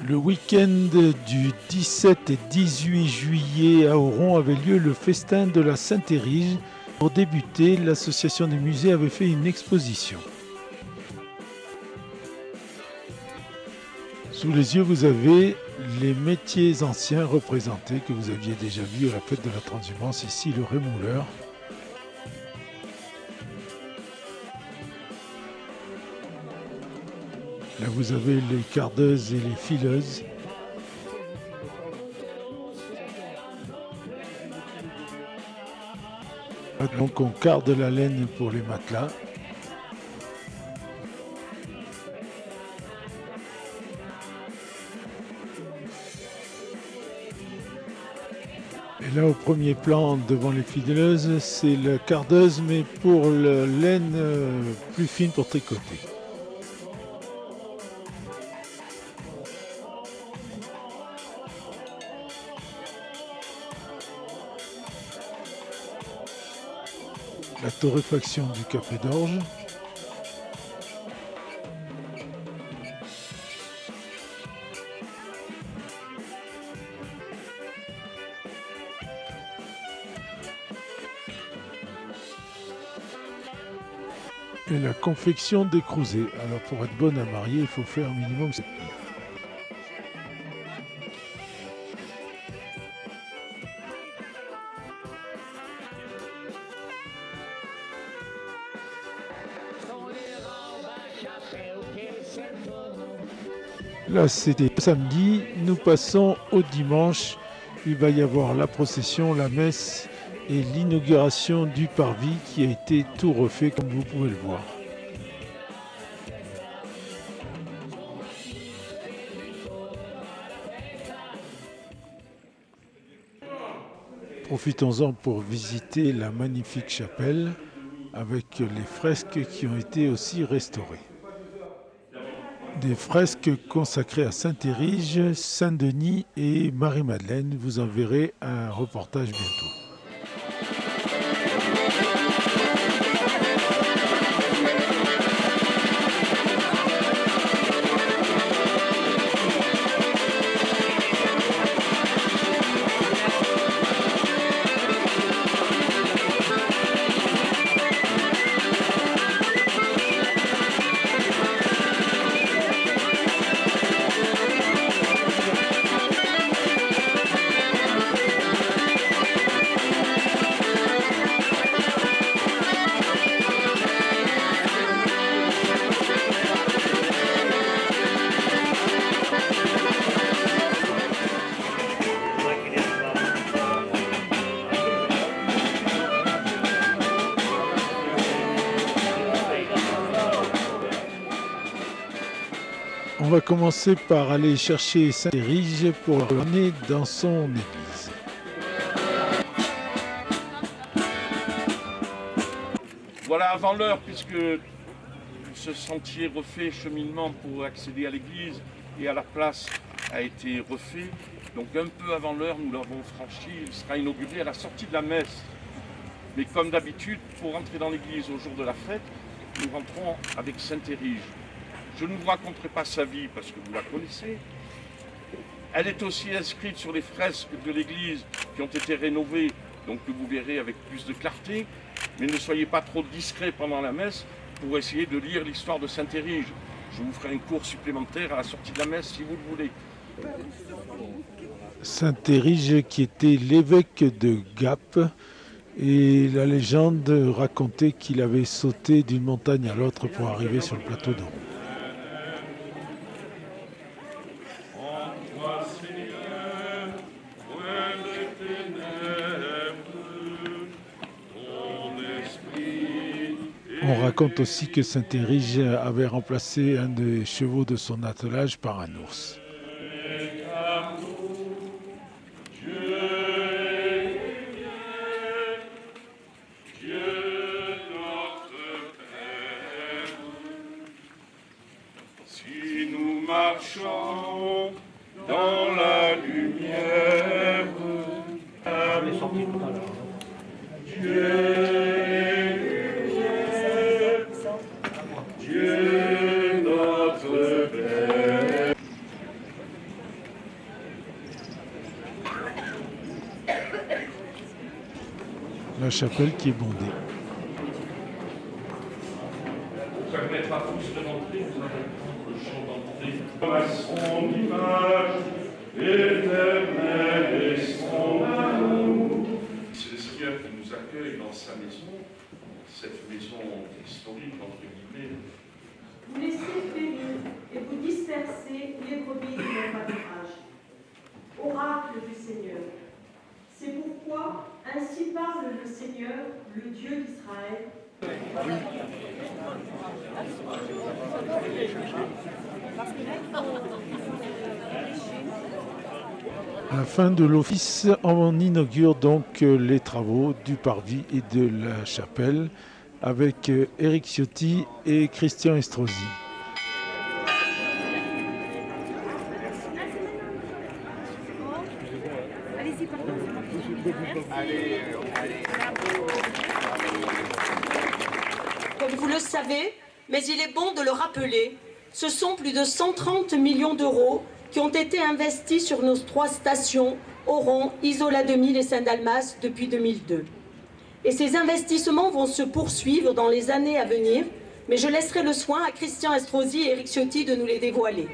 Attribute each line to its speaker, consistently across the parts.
Speaker 1: Le week-end du 17 et 18 juillet à Oron avait lieu le festin de la Saint-Érige. Pour débuter, l'association des musées avait fait une exposition. Sous les yeux, vous avez les métiers anciens représentés que vous aviez déjà vus à la fête de la transhumance, ici le rémouleur. Là, vous avez les cardeuses et les fileuses. Donc on carde la laine pour les matelas. Et là, au premier plan, devant les fileuses, c'est la cardeuse, mais pour la laine plus fine pour tricoter. La torréfaction du café d'orge. Et la confection des crouzets. Alors pour être bonne à marier, il faut faire minimum 7 pieds. Là, c'était samedi. Nous passons au dimanche. Il va y avoir la procession, la messe et l'inauguration du parvis qui a été tout refait comme vous pouvez le voir. Profitons-en pour visiter la magnifique chapelle avec les fresques qui ont été aussi restaurées. Des fresques consacrées à Saint-Érige, Saint-Denis et Marie-Madeleine. Vous en verrez un reportage bientôt. On va commencer par aller chercher Saint-Érige pour l'emmener dans son église.
Speaker 2: Voilà avant l'heure, puisque ce sentier refait cheminement pour accéder à l'église et à la place a été refait. Donc un peu avant l'heure, nous l'avons franchi, il sera inauguré à la sortie de la messe. Mais comme d'habitude, pour entrer dans l'église au jour de la fête, nous rentrons avec Saint-Érige. Je ne vous raconterai pas sa vie parce que vous la connaissez. Elle est aussi inscrite sur les fresques de l'église qui ont été rénovées, donc que vous verrez avec plus de clarté. Mais ne soyez pas trop discrets pendant la messe pour essayer de lire l'histoire de Saint-Érige. Je vous ferai un cours supplémentaire à la sortie de la messe si vous le voulez.
Speaker 1: Saint-Érige qui était l'évêque de Gap, et la légende racontait qu'il avait sauté d'une montagne à l'autre pour arriver sur le plateau d'Oron. On raconte aussi que Saint-Érige avait remplacé un des chevaux de son attelage par un ours.
Speaker 2: Si nous marchons dans la lumière,
Speaker 1: chapelle qui est bondée.
Speaker 2: Pour permettre à tous de rentrer, nous allons prendre le chant d'entrée. À son image, éternel est son amour. C'est le Seigneur qui nous accueille dans sa maison, cette maison historique, entre guillemets.
Speaker 3: Vous laissez périr et vous dispersez les brebis de leur pâturage. Oracle du Seigneur. C'est pourquoi ainsi parle le Seigneur, le Dieu d'Israël.
Speaker 1: À la fin de l'office, on inaugure donc les travaux du parvis et de la chapelle avec Éric Ciotti et Christian Estrosi.
Speaker 3: Comme vous le savez, mais il est bon de le rappeler, ce sont plus de 130 millions d'euros qui ont été investis sur nos 3 stations, Oron, Isola 2000 et Saint-Dalmas, depuis 2002. Et ces investissements vont se poursuivre dans les années à venir, mais je laisserai le soin à Christian Estrosi et Éric Ciotti de nous les dévoiler.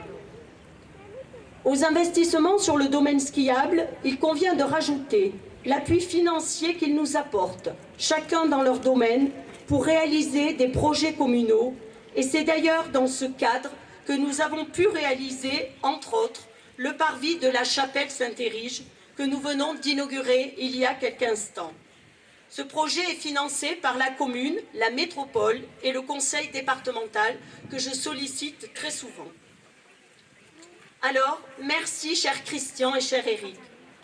Speaker 3: Aux investissements sur le domaine skiable, il convient de rajouter l'appui financier qu'ils nous apportent, chacun dans leur domaine, pour réaliser des projets communaux. Et c'est d'ailleurs dans ce cadre que nous avons pu réaliser, entre autres, le parvis de la chapelle Saint-Érige que nous venons d'inaugurer il y a quelques instants. Ce projet est financé par la commune, la métropole et le conseil départemental que je sollicite très souvent. Alors, merci cher Christian et cher Éric.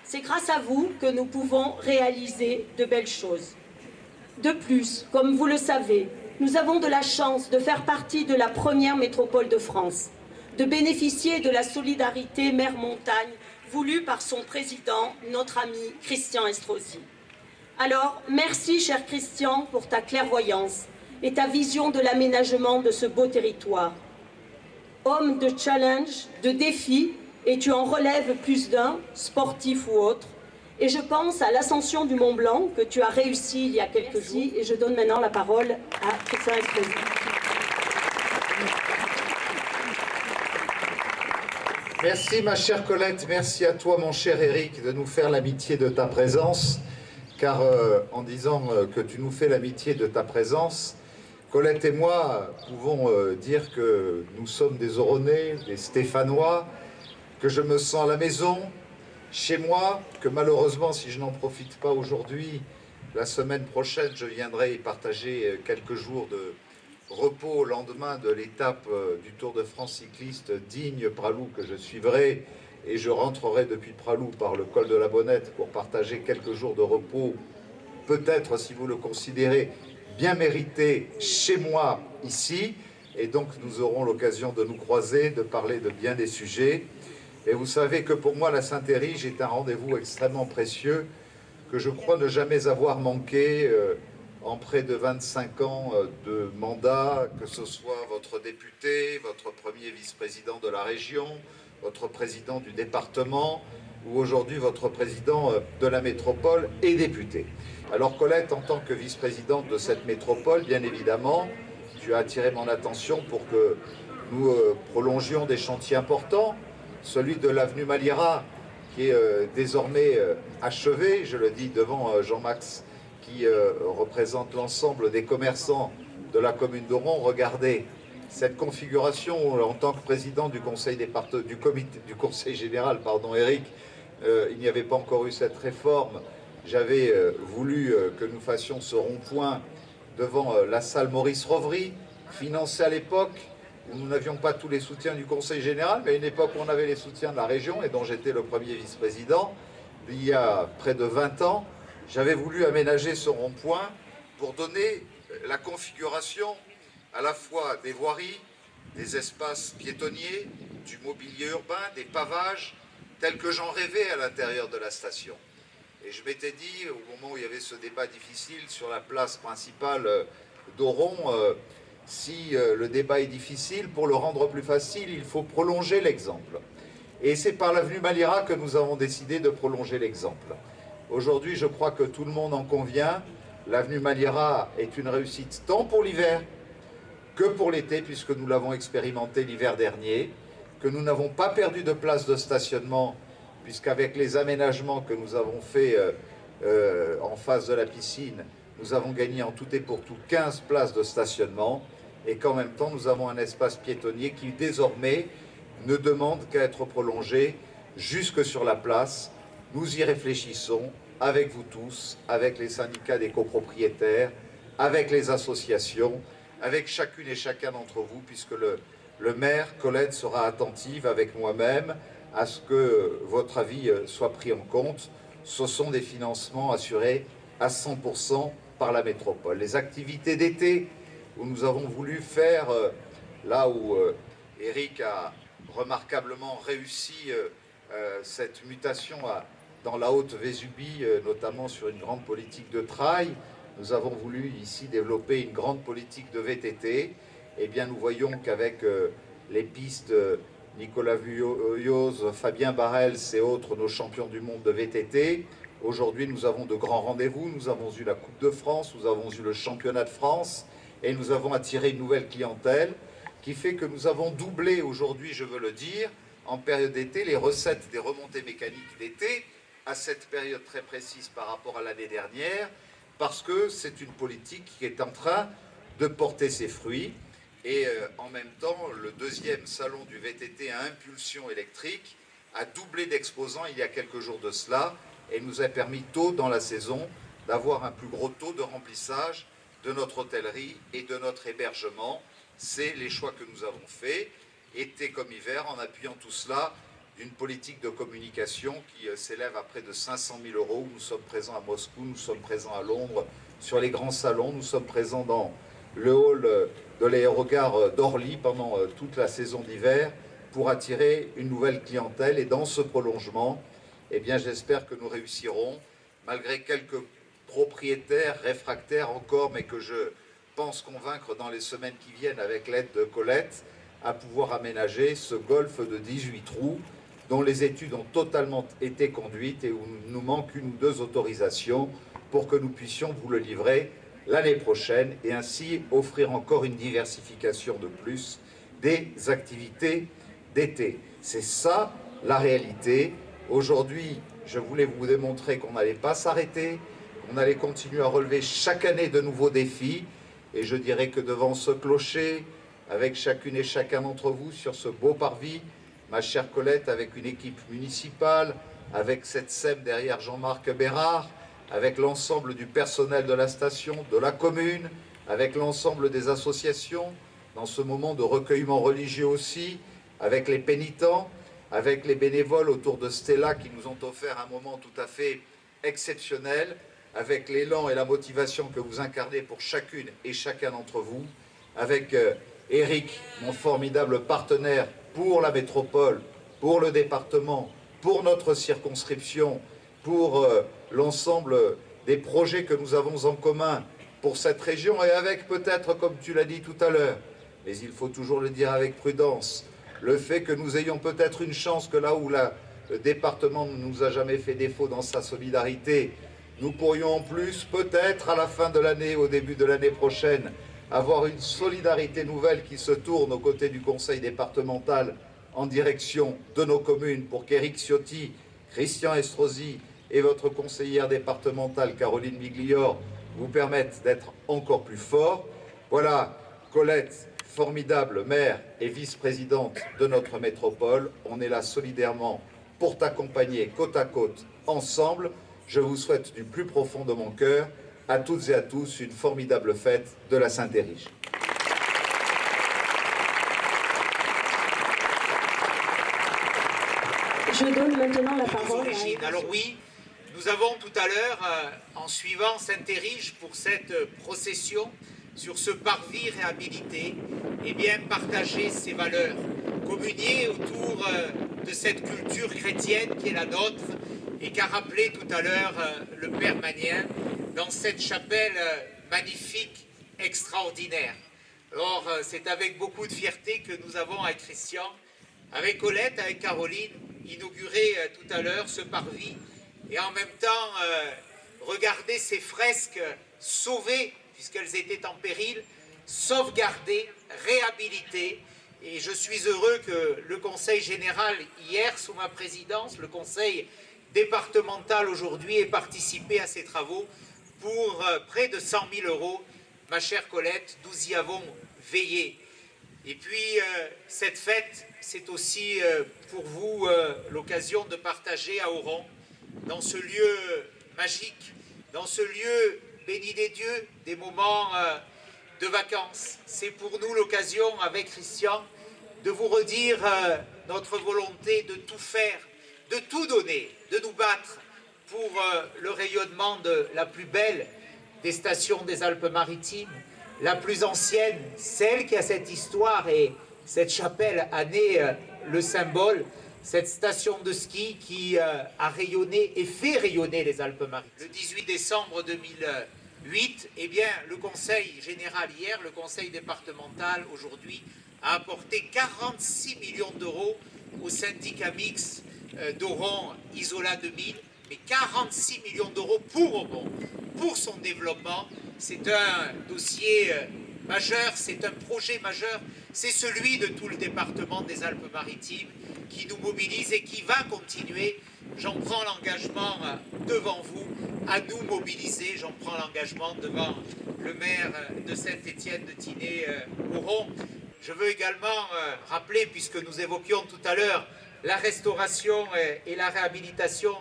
Speaker 3: C'est grâce à vous que nous pouvons réaliser de belles choses. De plus, comme vous le savez, nous avons de la chance de faire partie de la première métropole de France, de bénéficier de la solidarité mer-montagne voulue par son président, notre ami Christian Estrosi. Alors, merci cher Christian pour ta clairvoyance et ta vision de l'aménagement de ce beau territoire. Homme de challenge, de défi, et tu en relèves plus d'un, sportif ou autre. Et je pense à l'ascension du Mont Blanc que tu as réussi il y a quelques jours. Et je donne maintenant la parole à Christian Estrosi.
Speaker 4: Merci ma chère Colette, merci à toi mon cher Éric de nous faire l'amitié de ta présence. Car en disant que tu nous fais l'amitié de ta présence, Colette et moi pouvons dire que nous sommes des Oronnais, des Stéphanois, que je me sens à la maison, chez moi, que malheureusement, si je n'en profite pas aujourd'hui, la semaine prochaine, je viendrai y partager quelques jours de repos au lendemain de l'étape du Tour de France cycliste Digne-Pralou que je suivrai, et je rentrerai depuis Pralou par le col de la Bonnette pour partager quelques jours de repos, peut-être, si vous le considérez, bien mérité chez moi, ici, et donc nous aurons l'occasion de nous croiser, de parler de bien des sujets. Et vous savez que pour moi, la Saint-Érige est un rendez-vous extrêmement précieux, que je crois ne jamais avoir manqué en près de 25 ans de mandat, que ce soit votre député, votre premier vice-président de la région, votre président du département, ou aujourd'hui votre président de la métropole et député. Alors Colette, en tant que vice-présidente de cette métropole, bien évidemment, tu as attiré mon attention pour que nous prolongions des chantiers importants, celui de l'avenue Malira, qui est désormais achevé, je le dis devant Jean-Max, qui représente l'ensemble des commerçants de la commune d'Oron. Regardez cette configuration en tant que président du conseil du conseil général, Éric, il n'y avait pas encore eu cette réforme. J'avais voulu que nous fassions ce rond-point devant la salle Maurice Rovry, financée à l'époque où nous n'avions pas tous les soutiens du conseil général, mais à une époque où on avait les soutiens de la région et dont j'étais le premier vice-président, il y a près de 20 ans. J'avais voulu aménager ce rond-point pour donner la configuration à la fois des voiries, des espaces piétonniers, du mobilier urbain, des pavages, tels que j'en rêvais à l'intérieur de la station. Et je m'étais dit, au moment où il y avait ce débat difficile sur la place principale d'Oron, si le débat est difficile, pour le rendre plus facile, il faut prolonger l'exemple. Et c'est par l'avenue Malira que nous avons décidé de prolonger l'exemple. Aujourd'hui, je crois que tout le monde en convient, l'avenue Maniera est une réussite tant pour l'hiver que pour l'été, puisque nous l'avons expérimenté l'hiver dernier, que nous n'avons pas perdu de place de stationnement, puisqu'avec les aménagements que nous avons faits en face de la piscine, nous avons gagné en tout et pour tout 15 places de stationnement, et qu'en même temps nous avons un espace piétonnier qui désormais ne demande qu'à être prolongé jusque sur la place. Nous y réfléchissons avec vous tous, avec les syndicats des copropriétaires, avec les associations, avec chacune et chacun d'entre vous, puisque le maire, Colette, sera attentive avec moi-même à ce que votre avis soit pris en compte. Ce sont des financements assurés à 100% par la métropole. Les activités d'été où nous avons voulu faire, là où Eric a remarquablement réussi cette mutation dans la Haute-Vésubie, notamment sur une grande politique de trail. Nous avons voulu ici développer une grande politique de VTT. Eh bien, nous voyons qu'avec les pistes Nicolas Vuillauze, Fabien Barrels et autres, nos champions du monde de VTT, aujourd'hui, nous avons de grands rendez-vous. Nous avons eu la Coupe de France, nous avons eu le Championnat de France et nous avons attiré une nouvelle clientèle qui fait que nous avons doublé aujourd'hui, je veux le dire, en période d'été, les recettes des remontées mécaniques d'été à cette période très précise par rapport à l'année dernière, parce que c'est une politique qui est en train de porter ses fruits. Et en même temps, le deuxième salon du VTT à impulsion électrique a doublé d'exposants il y a quelques jours de cela et nous a permis tôt dans la saison d'avoir un plus gros taux de remplissage de notre hôtellerie et de notre hébergement. C'est les choix que nous avons faits, été comme hiver, en appuyant tout cela d'une politique de communication qui s'élève à près de 500 000 €. Nous sommes présents à Moscou, nous sommes présents à Londres, sur les grands salons, nous sommes présents dans le hall de l'aérogare d'Orly pendant toute la saison d'hiver pour attirer une nouvelle clientèle. Et dans ce prolongement, eh bien, j'espère que nous réussirons, malgré quelques propriétaires réfractaires encore, mais que je pense convaincre dans les semaines qui viennent avec l'aide de Colette, à pouvoir aménager ce golf de 18 trous dont les études ont totalement été conduites et où il nous manque une ou deux autorisations pour que nous puissions vous le livrer l'année prochaine et ainsi offrir encore une diversification de plus des activités d'été. C'est ça la réalité. Aujourd'hui, je voulais vous démontrer qu'on n'allait pas s'arrêter, qu'on allait continuer à relever chaque année de nouveaux défis. Et je dirais que devant ce clocher, avec chacune et chacun d'entre vous sur ce beau parvis, ma chère Colette, avec une équipe municipale, avec cette SEM derrière Jean-Marc Bérard, avec l'ensemble du personnel de la station, de la commune, avec l'ensemble des associations, dans ce moment de recueillement religieux aussi, avec les pénitents, avec les bénévoles autour de Stella qui nous ont offert un moment tout à fait exceptionnel, avec l'élan et la motivation que vous incarnez pour chacune et chacun d'entre vous, avec Eric, mon formidable partenaire pour la métropole, pour le département, pour notre circonscription, pour l'ensemble des projets que nous avons en commun pour cette région et avec peut-être, comme tu l'as dit tout à l'heure, mais il faut toujours le dire avec prudence, le fait que nous ayons peut-être une chance que là où le département ne nous a jamais fait défaut dans sa solidarité, nous pourrions en plus peut-être à la fin de l'année, au début de l'année prochaine, avoir une solidarité nouvelle qui se tourne aux côtés du conseil départemental en direction de nos communes pour qu'Éric Ciotti, Christian Estrosi et votre conseillère départementale Caroline Miglior vous permettent d'être encore plus forts. Voilà, Colette, formidable maire et vice-présidente de notre métropole. On est là solidairement pour t'accompagner côte à côte, ensemble. Je vous souhaite du plus profond de mon cœur à toutes et à tous une formidable fête de la Saint-Érige.
Speaker 3: Je donne maintenant la parole à...
Speaker 5: Alors oui, nous avons tout à l'heure, en suivant Saint-Érige pour cette procession, sur ce parvis réhabilité, eh bien partagé ces valeurs, communier autour de cette culture chrétienne qui est la nôtre et qu'a rappelé tout à l'heure le Père Magnien dans cette chapelle magnifique, extraordinaire. Alors c'est avec beaucoup de fierté que nous avons avec Christian, avec Colette, avec Caroline, inauguré tout à l'heure ce parvis et en même temps regarder ces fresques sauvées, puisqu'elles étaient en péril, sauvegardées, réhabilitées. Et je suis heureux que le Conseil général, hier, sous ma présidence, le Conseil départemental aujourd'hui, ait participé à ces travaux pour près de 100 000 €. Ma chère Colette, nous y avons veillé. Et puis, cette fête, c'est aussi pour vous l'occasion de partager à Oron, dans ce lieu magique, dans ce lieu béni des dieux, des moments de vacances. C'est pour nous l'occasion, avec Christian, de vous redire notre volonté de tout faire, de tout donner, de nous battre pour le rayonnement de la plus belle des stations des Alpes-Maritimes, la plus ancienne, celle qui a cette histoire, et cette chapelle en est le symbole, cette station de ski qui a rayonné et fait rayonner les Alpes-Maritimes. Le 18 décembre 2008, eh bien, le Conseil général hier, le Conseil départemental aujourd'hui, a apporté 46 millions d'euros au syndicat mixte d'Oron Isola 2000, mais 46 millions d'euros pour Oron, pour son développement. C'est un dossier majeur, c'est un projet majeur, c'est celui de tout le département des Alpes-Maritimes qui nous mobilise et qui va continuer. J'en prends l'engagement devant vous à nous mobiliser, j'en prends l'engagement devant le maire de Saint-Étienne de Tinée-Oron. Je veux également rappeler, puisque nous évoquions tout à l'heure la restauration et la réhabilitation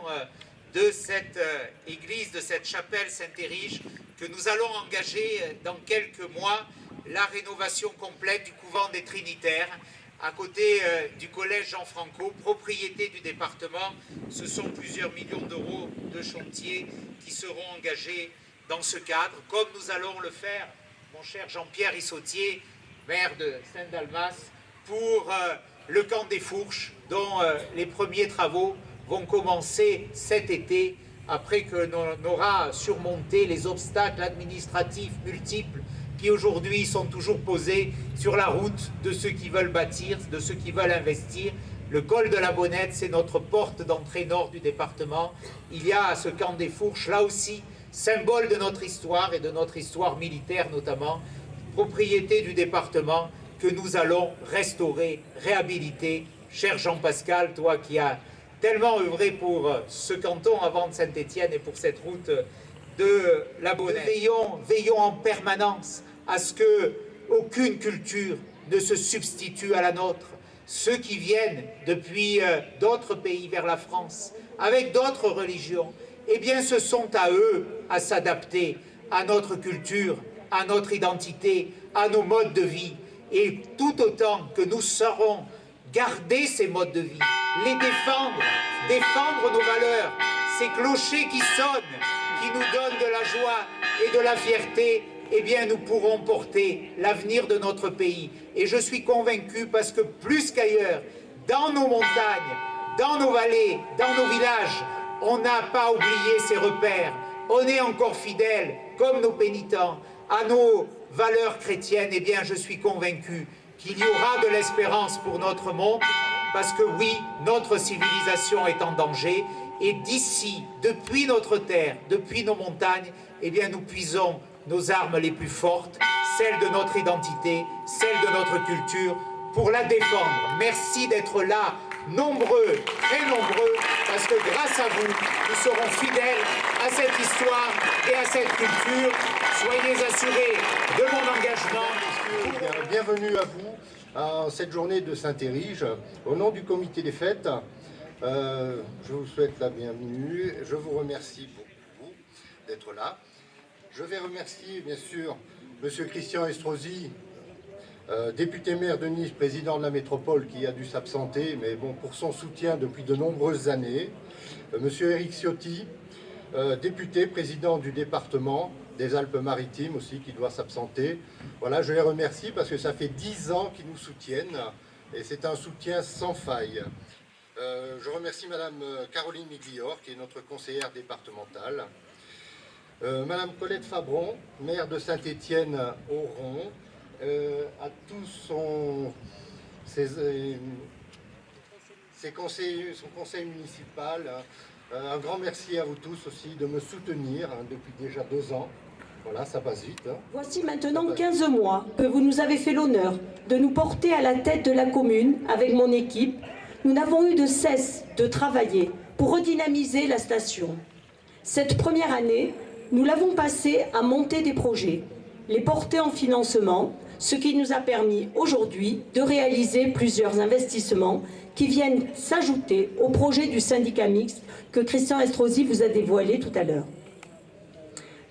Speaker 5: de cette église, de cette chapelle Saint-Érige, que nous allons engager dans quelques mois la rénovation complète du couvent des Trinitaires, à côté du collège Jean Franco, propriété du département. Ce sont plusieurs millions d'euros de chantier qui seront engagés dans ce cadre, comme nous allons le faire, mon cher Jean-Pierre Issautier, maire de Saint-Dalmas, pour le camp des Fourches, dont les premiers travaux vont commencer cet été, après que l'on aura surmonté les obstacles administratifs multiples qui aujourd'hui sont toujours posés sur la route de ceux qui veulent bâtir, de ceux qui veulent investir. Le col de la Bonnette, c'est notre porte d'entrée nord du département. Il y a ce camp des Fourches, là aussi, symbole de notre histoire et de notre histoire militaire notamment, propriété du département que nous allons restaurer, réhabiliter. Cher Jean-Pascal, toi qui as tellement œuvré pour ce canton avant de Saint-Étienne et pour cette route de la Bonnette. Veillons en permanence à ce que aucune culture ne se substitue à la nôtre. Ceux qui viennent depuis d'autres pays vers la France, avec d'autres religions, eh bien ce sont à eux à s'adapter à notre culture, à notre identité, à nos modes de vie. Et tout autant que nous saurons garder ces modes de vie, les défendre nos valeurs, ces clochers qui sonnent, qui nous donnent de la joie et de la fierté, eh bien nous pourrons porter l'avenir de notre pays. Et je suis convaincu, parce que plus qu'ailleurs, dans nos montagnes, dans nos vallées, dans nos villages, on n'a pas oublié ces repères. On est encore fidèles, comme nos pénitents, à nos valeurs chrétiennes. Eh bien je suis convaincu qu'il y aura de l'espérance pour notre monde, parce que oui, notre civilisation est en danger. Et d'ici, depuis notre terre, depuis nos montagnes, eh bien nous puisons nos armes les plus fortes, celles de notre identité, celles de notre culture, pour la défendre. Merci d'être là, nombreux, très nombreux, parce que grâce à vous, nous serons fidèles à cette histoire et à cette culture. Soyez assurés de mon engagement.
Speaker 6: Bienvenue à vous à cette journée de Saint-Érige. Au nom du comité des fêtes, je vous souhaite la bienvenue. Je vous remercie pour vous d'être là. Je vais remercier bien sûr M. Christian Estrosi, député maire de Nice, président de la métropole, qui a dû s'absenter, mais bon, pour son soutien depuis de nombreuses années. M. Éric Ciotti, député, président du département des Alpes-Maritimes aussi, qui doit s'absenter. Voilà, je les remercie parce que ça fait 10 ans qu'ils nous soutiennent et c'est un soutien sans faille. Je remercie Madame Caroline Miglior, qui est notre conseillère départementale. Madame Colette Fabron, maire de Saint-Étienne-Oron, à tous son conseil municipal. Un grand merci à vous tous aussi de me soutenir depuis déjà 2 ans. Voilà, ça passe vite. Hein.
Speaker 3: Voici maintenant 15 mois que vous nous avez fait l'honneur de nous porter à la tête de la commune avec mon équipe. Nous n'avons eu de cesse de travailler pour redynamiser la station. Cette première année, nous l'avons passée à monter des projets, les porter en financement, ce qui nous a permis aujourd'hui de réaliser plusieurs investissements qui viennent s'ajouter au projet du syndicat mixte que Christian Estrosi vous a dévoilé tout à l'heure.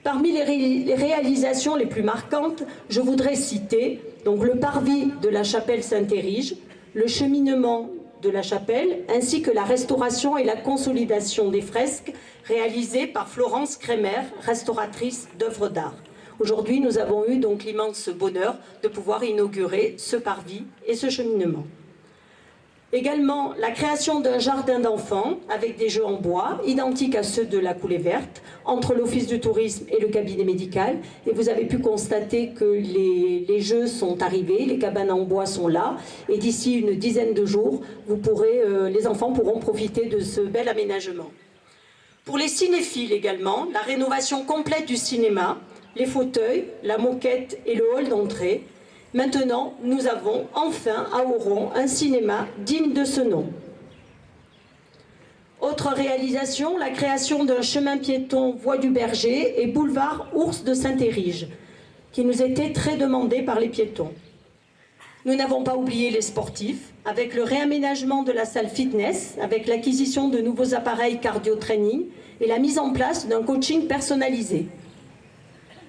Speaker 3: Parmi les réalisations les plus marquantes, je voudrais citer donc le parvis de la chapelle Saint-Érige, le cheminement de la chapelle, ainsi que la restauration et la consolidation des fresques réalisées par Florence Crémer, restauratrice d'œuvres d'art. Aujourd'hui, nous avons eu donc l'immense bonheur de pouvoir inaugurer ce parvis et ce cheminement. Également, la création d'un jardin d'enfants avec des jeux en bois, identiques à ceux de la Coulée Verte, entre l'Office du tourisme et le cabinet médical. Et vous avez pu constater que les jeux sont arrivés, les cabanes en bois sont là. Et d'ici une dizaine de jours, les enfants pourront profiter de ce bel aménagement. Pour les cinéphiles également, la rénovation complète du cinéma, les fauteuils, la moquette et le hall d'entrée. Maintenant, nous avons enfin à Auron un cinéma digne de ce nom. Autre réalisation, la création d'un chemin piéton Voie du Berger et boulevard Ours de Saint-Érige, qui nous était très demandé par les piétons. Nous n'avons pas oublié les sportifs, avec le réaménagement de la salle fitness, avec l'acquisition de nouveaux appareils cardio-training et la mise en place d'un coaching personnalisé.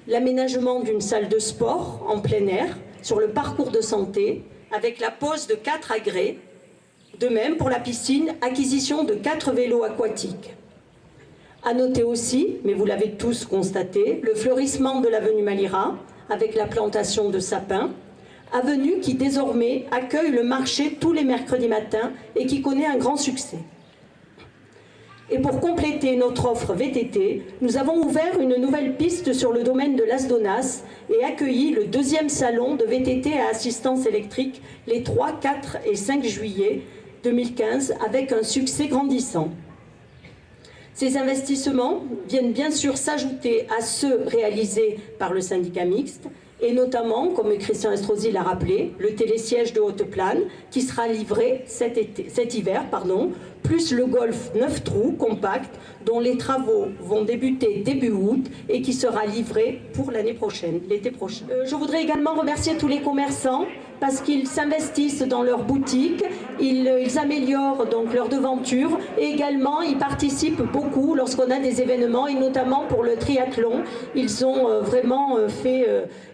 Speaker 3: L'aménagement d'une salle de sport en plein air, sur le parcours de santé, avec la pose de 4 agrès. De même, pour la piscine, acquisition de 4 vélos aquatiques. À noter aussi, mais vous l'avez tous constaté, le fleurissement de l'avenue Malira, avec la plantation de sapins, avenue qui désormais accueille le marché tous les mercredis matins et qui connaît un grand succès. Et pour compléter notre offre VTT, nous avons ouvert une nouvelle piste sur le domaine de Las Donas et accueilli le 2e salon de VTT à assistance électrique les 3, 4 et 5 juillet 2015 avec un succès grandissant. Ces investissements viennent bien sûr s'ajouter à ceux réalisés par le syndicat mixte et notamment, comme Christian Estrosi l'a rappelé, le télésiège de Haute-Plane qui sera livré cet hiver, plus le Golf 9 trous compact dont les travaux vont débuter début août et qui sera livré pour l'année prochaine, l'été prochain. Je voudrais également remercier tous les commerçants parce qu'ils s'investissent dans leurs boutiques, ils améliorent donc leur devanture et également ils participent beaucoup lorsqu'on a des événements et notamment pour le triathlon, ils ont vraiment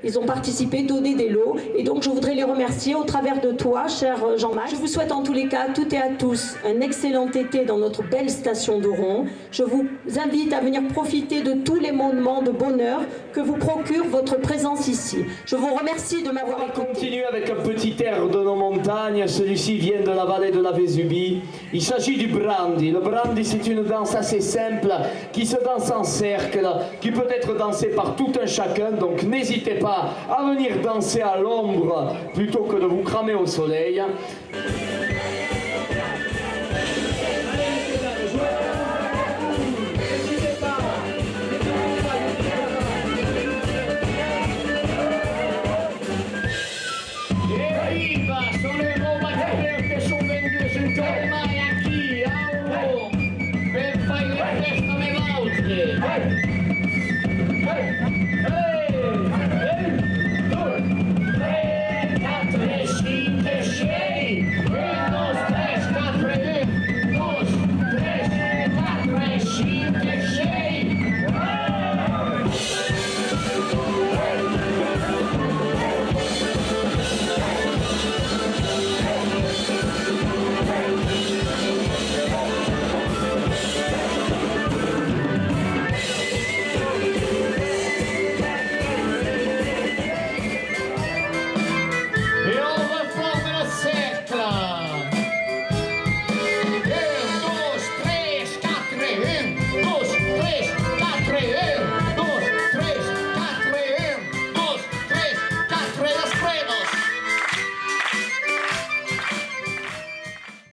Speaker 3: ils ont participé, donné des lots et donc je voudrais les remercier au travers de toi, cher Jean-Marc. Je vous souhaite en tous les cas à toutes et à tous un excellent été dans notre belle station d'Auron. Je vous invite à venir profiter de tous les moments de bonheur que vous procure votre présence ici. Je vous remercie de m'avoir écouté.
Speaker 7: On continue avec un petit air de nos montagnes. Celui-ci vient de la vallée de la Vésubie. Il s'agit du brandy. Le brandy, c'est une danse assez simple qui se danse en cercle, qui peut être dansée par tout un chacun. Donc n'hésitez pas à venir danser à l'ombre plutôt que de vous cramer au soleil.